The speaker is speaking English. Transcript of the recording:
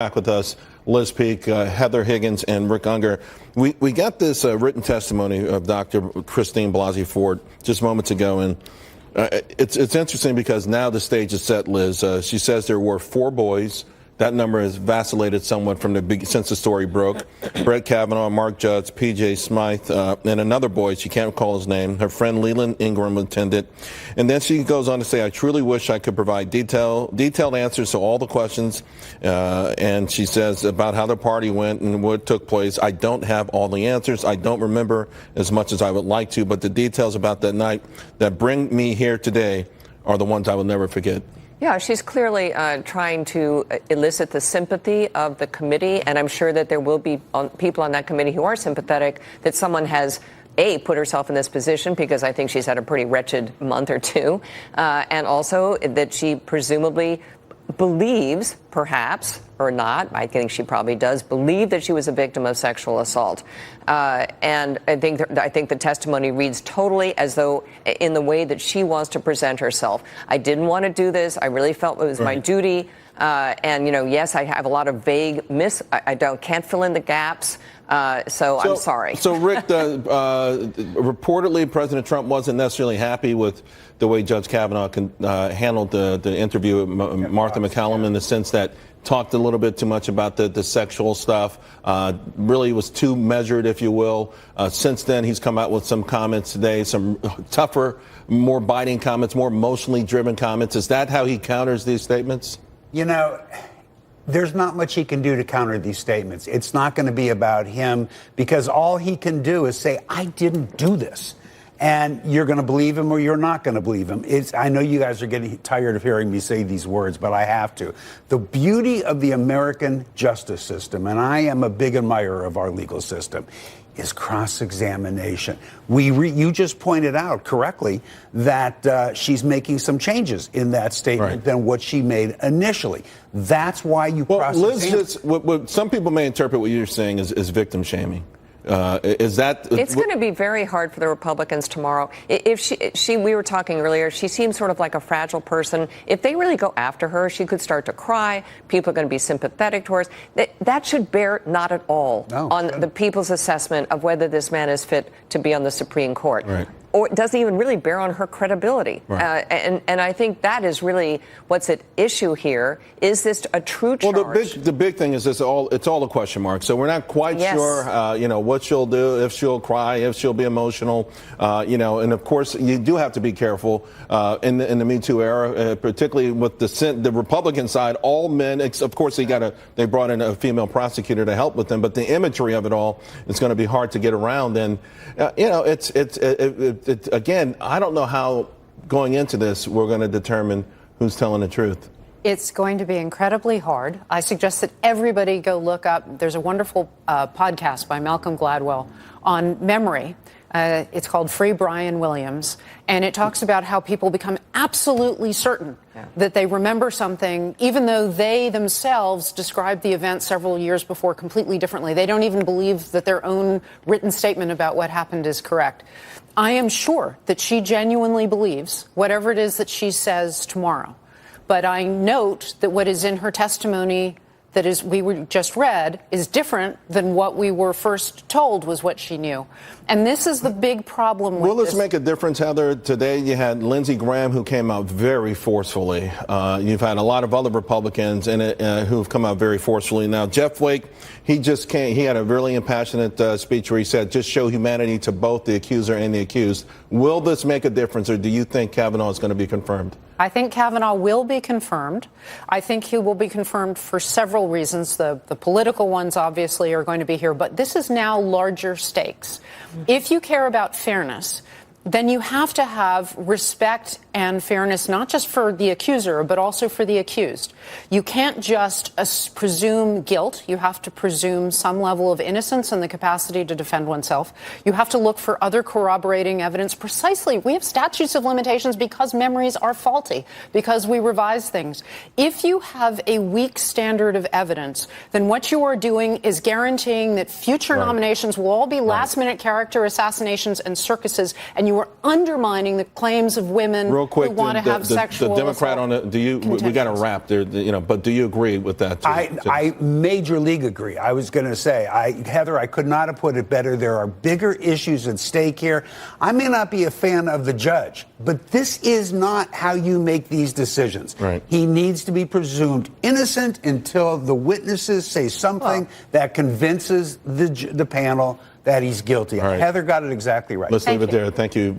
Back with us, Liz Peek, Heather Higgins, and Rick Unger. We got this written testimony of Dr. Christine Blasey Ford just moments ago, and it's interesting because now the stage is set, Liz. She says there were 4 boys. That number has vacillated somewhat from since the story broke. Brett Kavanaugh, Mark Judds, P.J. Smythe, and another boy, she can't recall his name. Her friend Leland Ingram attended. And then she goes on to say, I truly wish I could provide detailed answers to all the questions. And she says about how the party went and what took place. I don't have all the answers. I don't remember as much as I would like to. But the details about that night that bring me here today are the ones I will never forget. Yeah, she's clearly trying to elicit the sympathy of the committee, and I'm sure that there will be people on that committee who are sympathetic that someone has, put herself in this position, because I think she's had a pretty wretched month or two, and also that she presumably believes, perhaps, or not, I think she probably does, believe that she was a victim of sexual assault. And I think the testimony reads totally as though in the way that she wants to present herself. I didn't want to do this. I really felt it was my duty. And, you know, yes, I have a lot of vague can't fill in the gaps. So I'm sorry. So, Rick, reportedly, President Trump wasn't necessarily happy with the way Judge Kavanaugh handled the interview with Martha McCallum, in the sense that talked a little bit too much about the sexual stuff, really was too measured, if you will. Since then, he's come out with some comments today, some tougher, more biting comments, more emotionally driven comments. Is that how he counters these statements? You know, there's not much he can do to counter these statements. It's not going to be about him, because all he can do is say, I didn't do this. And you're going to believe him or you're not going to believe him. I know you guys are getting tired of hearing me say these words, but I have to. The beauty of the American justice system, and I am a big admirer of our legal system, is cross-examination. You just pointed out correctly that she's making some changes in that statement than what she made initially. That's why you cross-examine. Liz, what some people may interpret what you're saying is victim shaming. Is that? It's going to be very hard for the Republicans tomorrow. If we were talking earlier, she seems sort of like a fragile person. If they really go after her, she could start to cry. People are going to be sympathetic towards. That should bear not at all on the people's assessment of whether this man is fit to be on the Supreme Court. Right. Or it doesn't even really bear on her credibility. Right. And I think that is really what's at issue here. Is this a true charge? Well, the big thing is it's all a question mark. So we're not quite sure, what she'll do, if she'll cry, if she'll be emotional, and of course you do have to be careful in the Me Too era, particularly with the Republican side. All men, of course, they brought in a female prosecutor to help with them, but the imagery of it all is going to be hard to get around. And again, I don't know how going into this we're going to determine who's telling the truth. It's going to be incredibly hard. I suggest that everybody go look up. There's a wonderful podcast by Malcolm Gladwell on memory. It's called Free Brian Williams, and it talks about how people become absolutely certain that they remember something, even though they themselves described the event several years before completely differently. They don't even believe that their own written statement about what happened is correct. I am sure that she genuinely believes whatever it is that she says tomorrow. But I note that what is in her testimony that we just read is different than what we were first told was what she knew. And this is the big problem with Will this make a difference, Heather? Today you had Lindsey Graham, who came out very forcefully. You've had a lot of other Republicans who've come out very forcefully. Now, Jeff Flake, he had a really impassionate speech where he said, just show humanity to both the accuser and the accused. Will this make a difference, or do you think Kavanaugh is going to be confirmed? I think Kavanaugh will be confirmed. I think he will be confirmed for several reasons. The political ones, obviously, are going to be here. But this is now larger stakes. If you care about fairness, then you have to have respect and fairness, not just for the accuser, but also for the accused. You can't just presume guilt. You have to presume some level of innocence and the capacity to defend oneself. You have to look for other corroborating evidence. Precisely, we have statutes of limitations because memories are faulty, because we revise things. If you have a weak standard of evidence, then what you are doing is guaranteeing that future nominations will all be last-minute character assassinations and circuses, and you are undermining the claims of women quick, who want to have sexual the Democrat on it. Do you? We got to wrap there. But do you agree with that? I major league agree. I was going to say, Heather, I could not have put it better. There are bigger issues at stake here. I may not be a fan of the judge, but this is not how you make these decisions. Right. He needs to be presumed innocent until the witnesses say something that convinces the panel that he's guilty. Right. Heather got it exactly right. Let's leave it there. Thank you.